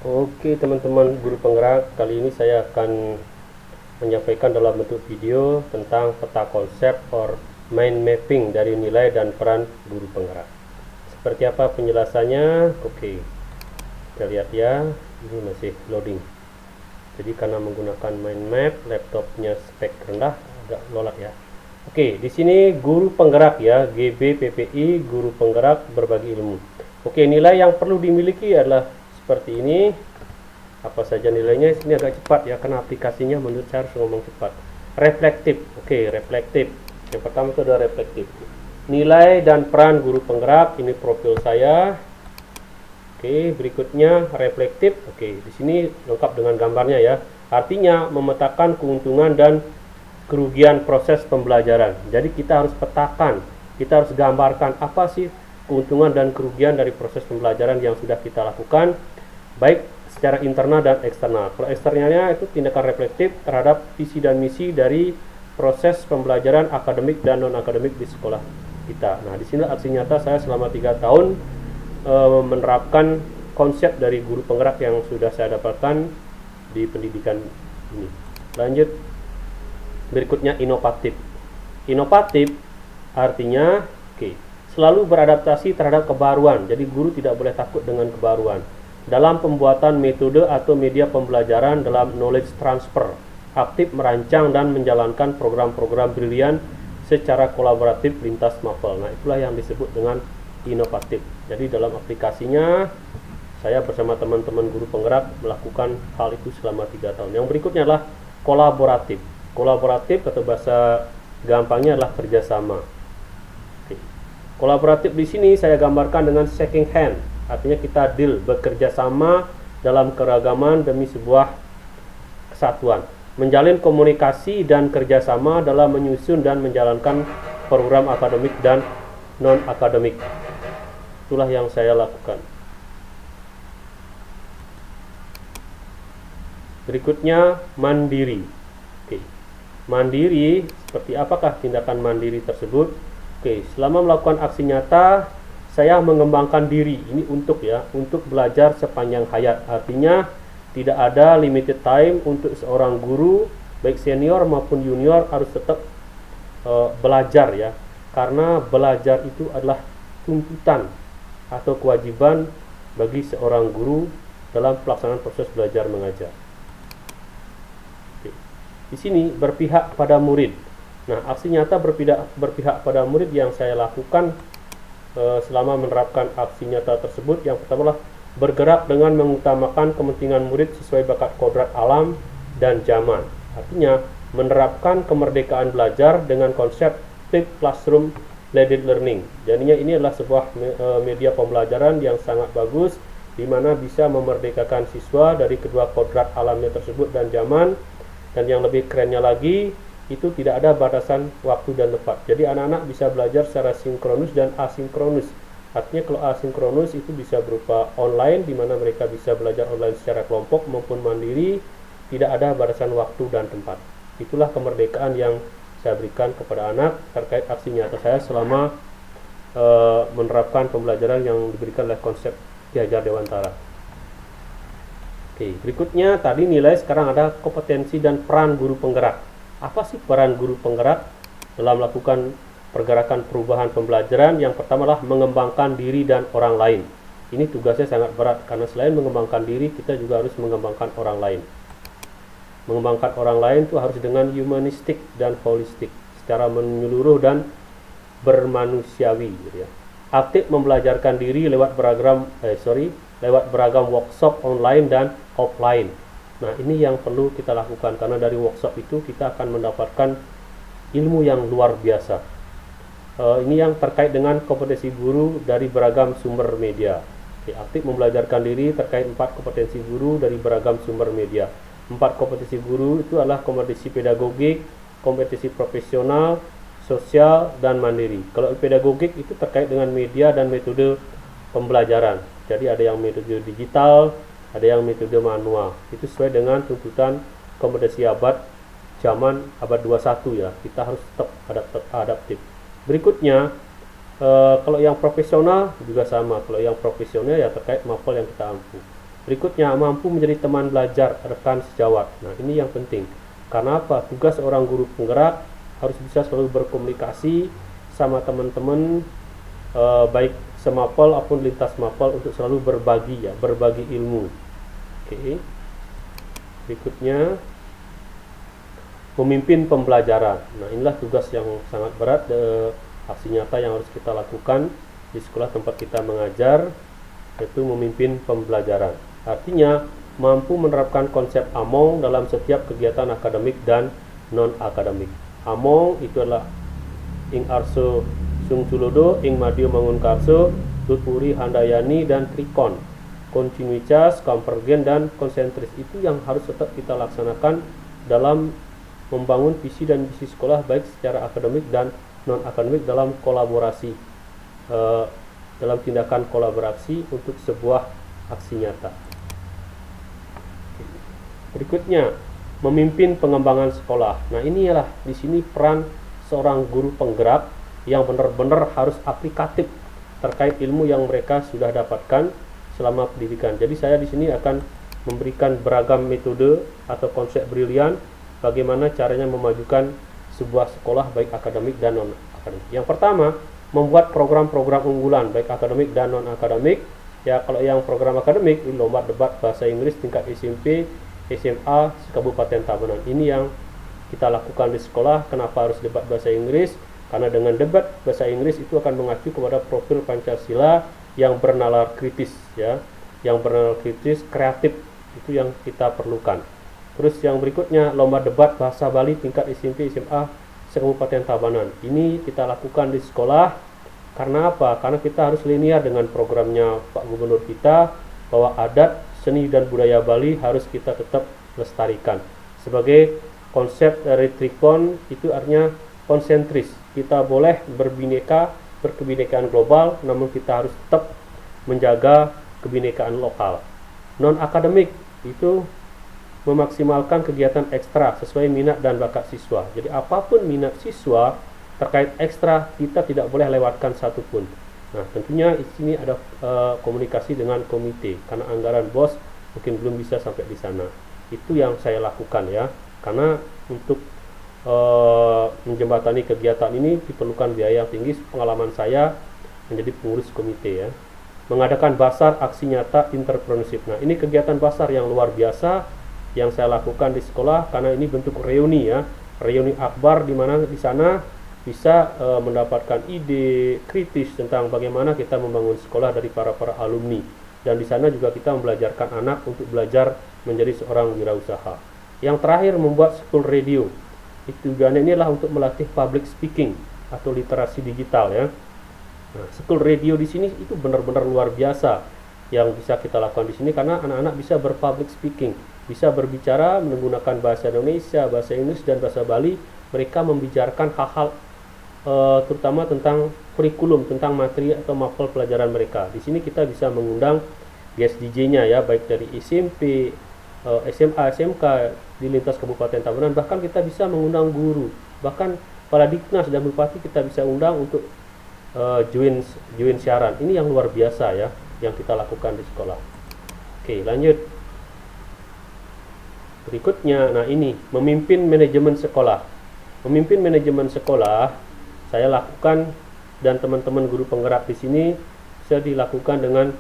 Oke teman-teman guru penggerak, kali ini saya akan menyampaikan dalam bentuk video tentang peta konsep or mind mapping dari nilai dan peran guru penggerak. Seperti apa penjelasannya? Oke, kita lihat ya, ini masih loading. Jadi karena menggunakan mind map, laptopnya spek rendah, agak lolat ya. Oke, di sini guru penggerak ya, GB PPI, guru penggerak berbagi ilmu. Oke, nilai yang perlu dimiliki adalah seperti ini. Apa saja nilainya? Ini agak cepat ya, karena aplikasinya menurut saya harus ngomong cepat. Reflektif. Oke, reflektif. Yang pertama itu adalah reflektif. Nilai dan peran guru penggerak, ini profil saya. Oke, berikutnya reflektif. Oke, di sini lengkap dengan gambarnya ya. Artinya memetakan keuntungan dan kerugian proses pembelajaran. Jadi kita harus petakan, kita harus gambarkan apa sih keuntungan dan kerugian dari proses pembelajaran yang sudah kita lakukan, baik secara internal dan eksternal. Kalau eksternalnya itu tindakan reflektif terhadap visi dan misi dari proses pembelajaran akademik dan non akademik di sekolah kita. Nah, di sini aksi nyata saya selama 3 tahun menerapkan konsep dari guru penggerak yang sudah saya dapatkan di pendidikan ini. Lanjut, berikutnya inovatif. Inovatif artinya selalu beradaptasi terhadap kebaruan. Jadi guru tidak boleh takut dengan kebaruan dalam pembuatan metode atau media pembelajaran dalam knowledge transfer, aktif merancang dan menjalankan program-program brilian secara kolaboratif lintas mapel. Nah, itulah yang disebut dengan inovatif. Jadi dalam aplikasinya saya bersama teman-teman guru penggerak melakukan hal itu selama 3 tahun. Yang berikutnya adalah kolaboratif. Kolaboratif atau bahasa gampangnya adalah kerjasama. Kolaboratif di sini saya gambarkan dengan shaking hand. Artinya kita deal, bekerja sama dalam keragaman demi sebuah kesatuan. Menjalin komunikasi dan kerjasama dalam menyusun dan menjalankan program akademik dan non-akademik. Itulah yang saya lakukan. Berikutnya mandiri. Mandiri, seperti apakah tindakan mandiri tersebut? Selama melakukan aksi nyata, saya mengembangkan diri. Ini untuk belajar sepanjang hayat. Artinya tidak ada limited time untuk seorang guru, baik senior maupun junior harus tetap belajar ya. Karena belajar itu adalah tuntutan atau kewajiban bagi seorang guru dalam pelaksanaan proses belajar mengajar. Di sini berpihak pada murid. Nah, aksi nyata berpihak pada murid yang saya lakukan selama menerapkan aksi nyata tersebut. Yang pertama adalah bergerak dengan mengutamakan kepentingan murid sesuai bakat kodrat alam dan zaman. Artinya menerapkan kemerdekaan belajar dengan konsep flipped classroom blended learning. Jadinya ini adalah sebuah media pembelajaran yang sangat bagus, di mana bisa memerdekakan siswa dari kedua kodrat alamnya tersebut dan zaman. Dan yang lebih kerennya lagi, itu tidak ada batasan waktu dan tempat. Jadi anak-anak bisa belajar secara sinkronus dan asinkronus. Artinya kalau asinkronus itu bisa berupa online, di mana mereka bisa belajar online secara kelompok maupun mandiri, tidak ada batasan waktu dan tempat. Itulah kemerdekaan yang saya berikan kepada anak terkait aksi nyata saya selama menerapkan pembelajaran yang diberikan oleh konsep Ki Hajar Dewantara. Berikutnya tadi nilai, sekarang ada kompetensi dan peran guru penggerak. Apa sih peran guru penggerak dalam melakukan pergerakan perubahan pembelajaran? Yang pertama adalah mengembangkan diri dan orang lain. Ini tugasnya sangat berat, karena selain mengembangkan diri, kita juga harus mengembangkan orang lain. Mengembangkan orang lain itu harus dengan humanistik dan holistik, secara menyeluruh dan bermanusiawi gitu ya. Aktif membelajarkan diri lewat beragam workshop online dan offline. Nah, ini yang perlu kita lakukan, karena dari workshop itu kita akan mendapatkan ilmu yang luar biasa. Ini yang terkait dengan kompetensi guru dari beragam sumber media. Aktif membelajarkan diri terkait 4 kompetensi guru dari beragam sumber media. 4 kompetensi guru itu adalah kompetensi pedagogik, kompetensi profesional, sosial, dan mandiri. Kalau pedagogik itu terkait dengan media dan metode pembelajaran. Jadi ada yang metode digital, ada yang metode manual. Itu sesuai dengan tuntutan kompetensi zaman abad 21 ya. Kita harus tetap adaptif. Berikutnya, kalau yang profesional juga sama. Kalau yang profesional ya terkait mapel yang kita ampu. Berikutnya, mampu menjadi teman belajar, rekan sejawat. Nah, ini yang penting. Karena apa? Tugas seorang guru penggerak harus bisa selalu berkomunikasi sama teman-teman, baik semapel maupun lintas mapel, untuk selalu berbagi, ya, berbagi ilmu. Oke. Berikutnya, memimpin pembelajaran. Nah, inilah tugas yang sangat berat, aksi nyata yang harus kita lakukan di sekolah tempat kita mengajar, yaitu memimpin pembelajaran. Artinya, mampu menerapkan konsep AMONG dalam setiap kegiatan akademik dan non-akademik. AMONG itu adalah ing arso sung tulodo, ing madio mangunkarso, tutpuri handayani, dan trikon. Kontinuitas, konvergen, dan konsentris itu yang harus tetap kita laksanakan dalam membangun visi dan misi sekolah, baik secara akademik dan non-akademik, dalam kolaborasi, dalam tindakan kolaborasi untuk sebuah aksi nyata. Berikutnya, memimpin pengembangan sekolah. Nah, inilah di sini peran seorang guru penggerak yang benar-benar harus aplikatif terkait ilmu yang mereka sudah dapatkan selama pendidikan. Jadi saya di sini akan memberikan beragam metode atau konsep brilian bagaimana caranya memajukan sebuah sekolah baik akademik dan non-akademik. Yang pertama, membuat program-program unggulan baik akademik dan non-akademik. Ya, kalau yang program akademik, lomba debat bahasa Inggris tingkat SMP, SMA Kabupaten Tabanan. Ini yang kita lakukan di sekolah. Kenapa harus debat bahasa Inggris? Karena dengan debat bahasa Inggris itu akan mengacu kepada profil Pancasila yang bernalar kritis, ya, yang bernalar kritis, kreatif, itu yang kita perlukan. Terus yang berikutnya, lomba debat bahasa Bali tingkat SMP SMA Kabupaten Tabanan. Ini kita lakukan di sekolah. Karena apa? Karena kita harus linear dengan programnya Pak Gubernur kita, bahwa adat, seni, dan budaya Bali harus kita tetap lestarikan. Sebagai konsep dari Trikon, itu artinya konsentris. Kita boleh berkebinekaan global, namun kita harus tetap menjaga kebinekaan lokal. Non-akademik itu memaksimalkan kegiatan ekstra sesuai minat dan bakat siswa. Jadi apapun minat siswa terkait ekstra, kita tidak boleh lewatkan satupun. Nah, tentunya di sini ada komunikasi dengan komite, karena anggaran BOS mungkin belum bisa sampai di sana. Itu yang saya lakukan, ya, karena untuk menjembatani kegiatan ini diperlukan biaya yang tinggi. Pengalaman saya menjadi pengurus komite, ya. Mengadakan basar aksi nyata entrepreneurship. Nah, ini kegiatan basar yang luar biasa yang saya lakukan di sekolah, karena ini bentuk reuni, ya, reuni akbar, di mana di sana bisa mendapatkan ide kritis tentang bagaimana kita membangun sekolah dari para alumni, dan di sana juga kita membelajarkan anak untuk belajar menjadi seorang wirausaha. Yang terakhir, membuat school radio. Itu tujuannya inilah untuk melatih public speaking atau literasi digital, ya. Nah, school radio di sini itu benar-benar luar biasa yang bisa kita lakukan di sini, karena anak-anak bisa berpublic speaking, bisa berbicara menggunakan bahasa Indonesia, bahasa Inggris, dan bahasa Bali. Mereka membicarakan hal-hal terutama tentang kurikulum, tentang materi atau mapel pelajaran mereka. Di sini kita bisa mengundang guest DJ-nya, ya, baik dari SMP, SMA, SMK di lintas Kabupaten Tabanan. Bahkan kita bisa mengundang guru, bahkan kepala Diknas dan bupati kita bisa undang untuk join siaran. Ini yang luar biasa, ya, yang kita lakukan di sekolah. Oke, lanjut. Berikutnya, nah ini, memimpin manajemen sekolah. Memimpin manajemen sekolah saya lakukan, dan teman-teman guru penggerak di sini saya dilakukan dengan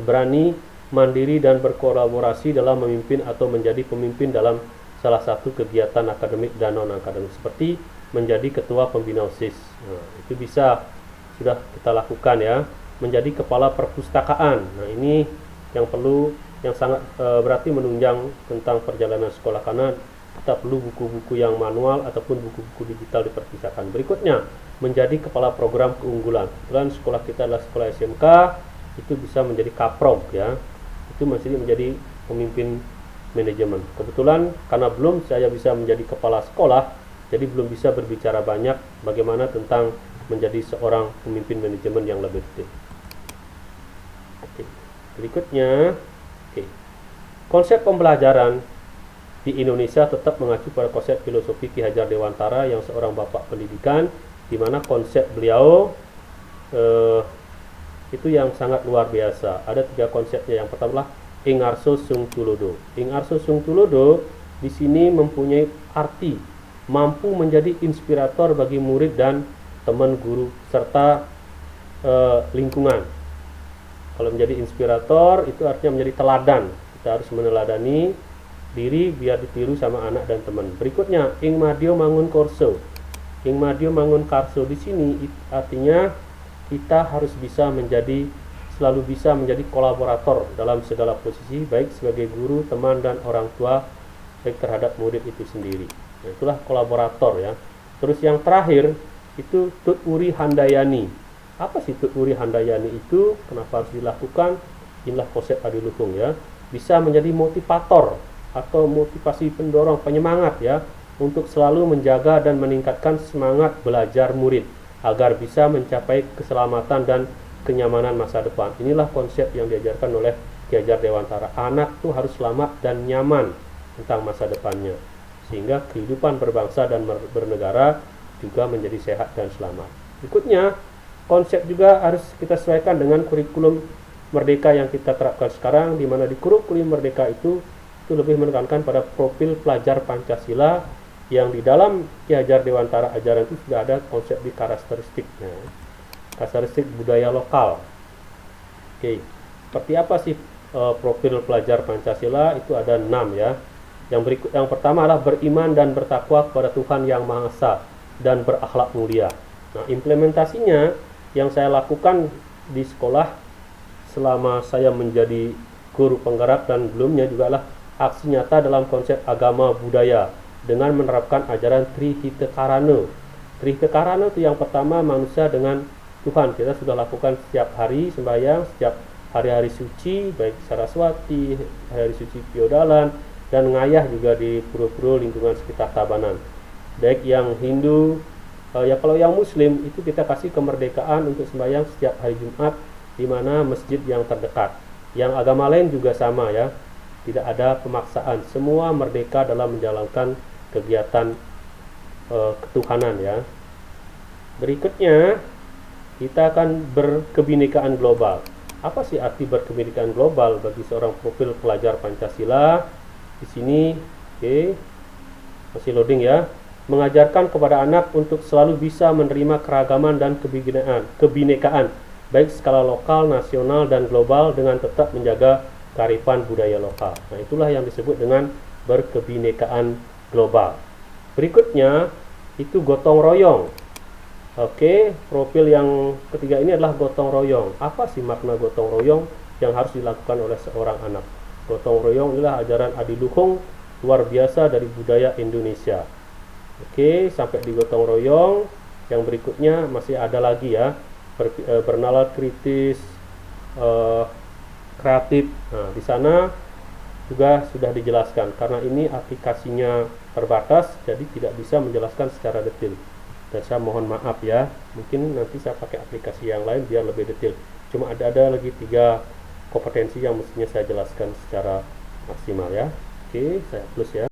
berani, mandiri, dan berkolaborasi dalam memimpin atau menjadi pemimpin dalam salah satu kegiatan akademik dan non-akademik, seperti menjadi ketua pembina OSIS. Nah, itu bisa sudah kita lakukan, ya. Menjadi kepala perpustakaan. Nah, ini yang perlu, yang sangat berarti menunjang tentang perjalanan sekolah, karena kita perlu buku-buku yang manual ataupun buku-buku digital di perpustakaan. Berikutnya, menjadi kepala program keunggulan. Kebetulan sekolah kita adalah sekolah SMK, itu bisa menjadi kaprog, ya. Itu masih menjadi pemimpin manajemen. Kebetulan karena belum saya bisa menjadi kepala sekolah, jadi belum bisa berbicara banyak bagaimana tentang menjadi seorang pemimpin manajemen yang lebih detail. Oke. Berikutnya, konsep pembelajaran di Indonesia tetap mengacu pada konsep filosofi Ki Hajar Dewantara, yang seorang bapak pendidikan, di mana konsep beliau itu yang sangat luar biasa. Ada 3 konsepnya. Yang pertama adalah ing arso sung tulodo. Ing arso sung tulodo di sini mempunyai arti mampu menjadi inspirator bagi murid dan teman guru serta lingkungan. Kalau menjadi inspirator itu artinya menjadi teladan. Kita harus meneladani diri biar ditiru sama anak dan teman. Berikutnya ing madio mangun korso. Ing madio mangun karso di sini artinya kita harus selalu bisa menjadi kolaborator dalam segala posisi, baik sebagai guru, teman, dan orang tua, baik terhadap murid itu sendiri. Nah, itulah kolaborator ya. Terus yang terakhir itu tut uri handayani. Apa sih tut uri handayani itu? Kenapa harus dilakukan? Inilah konsep adiluhung ya. Bisa menjadi motivator atau motivasi pendorong, penyemangat ya, untuk selalu menjaga dan meningkatkan semangat belajar murid agar bisa mencapai keselamatan dan kenyamanan masa depan. Inilah konsep yang diajarkan oleh Ki Hajar Dewantara. Anak tuh harus selamat dan nyaman tentang masa depannya, sehingga kehidupan berbangsa dan bernegara juga menjadi sehat dan selamat. Berikutnya, konsep juga harus kita sesuaikan dengan kurikulum merdeka yang kita terapkan sekarang, di mana di kurikulum merdeka itu lebih menekankan pada profil pelajar Pancasila, yang di dalam Ki Hajar Dewantara ajaran itu sudah ada konsep di karakteristiknya, karakteristik budaya lokal. Oke, seperti apa sih profil pelajar Pancasila? Itu ada 6 ya. Yang pertama adalah beriman dan bertakwa kepada Tuhan Yang Maha Esa dan berakhlak mulia. Nah, implementasinya yang saya lakukan di sekolah selama saya menjadi guru penggerak dan belumnya juga adalah aksi nyata dalam konsep agama budaya dengan menerapkan ajaran Trihita Karana. Trihita Karana itu yang pertama manusia dengan Tuhan. Kita sudah lakukan setiap hari sembahyang, setiap hari-hari suci, baik Saraswati, hari suci Piodalan, dan ngayah juga di pura-pura lingkungan sekitar Tabanan. Baik yang Hindu, ya kalau yang Muslim itu kita kasih kemerdekaan untuk sembahyang setiap hari Jumat di mana masjid yang terdekat. Yang agama lain juga sama ya, tidak ada pemaksaan, semua merdeka dalam menjalankan kegiatan ketuhanan ya. Berikutnya kita akan berkebinekaan global. Apa sih arti berkebinekaan global bagi seorang profil pelajar Pancasila? Di sini, oke, masih loading ya. Mengajarkan kepada anak untuk selalu bisa menerima keragaman dan kebinekaan, baik skala lokal, nasional, dan global dengan tetap menjaga kearifan budaya lokal. Nah, itulah yang disebut dengan berkebinekaan global. Berikutnya itu gotong royong. Oke, profil yang ketiga ini adalah gotong royong. Apa sih makna gotong royong yang harus dilakukan oleh seorang anak? Gotong royong inilah ajaran adiluhung luar biasa dari budaya Indonesia. Oke, sampai di gotong royong. Yang berikutnya masih ada lagi ya, bernalar kritis, kreatif. Nah, di sana juga sudah dijelaskan. Karena ini aplikasinya terbatas, jadi tidak bisa menjelaskan secara detail. Dan saya mohon maaf ya, mungkin nanti saya pakai aplikasi yang lain biar lebih detail. Cuma ada lagi 3 kompetensi yang mestinya saya jelaskan secara maksimal ya. Oke, saya plus ya.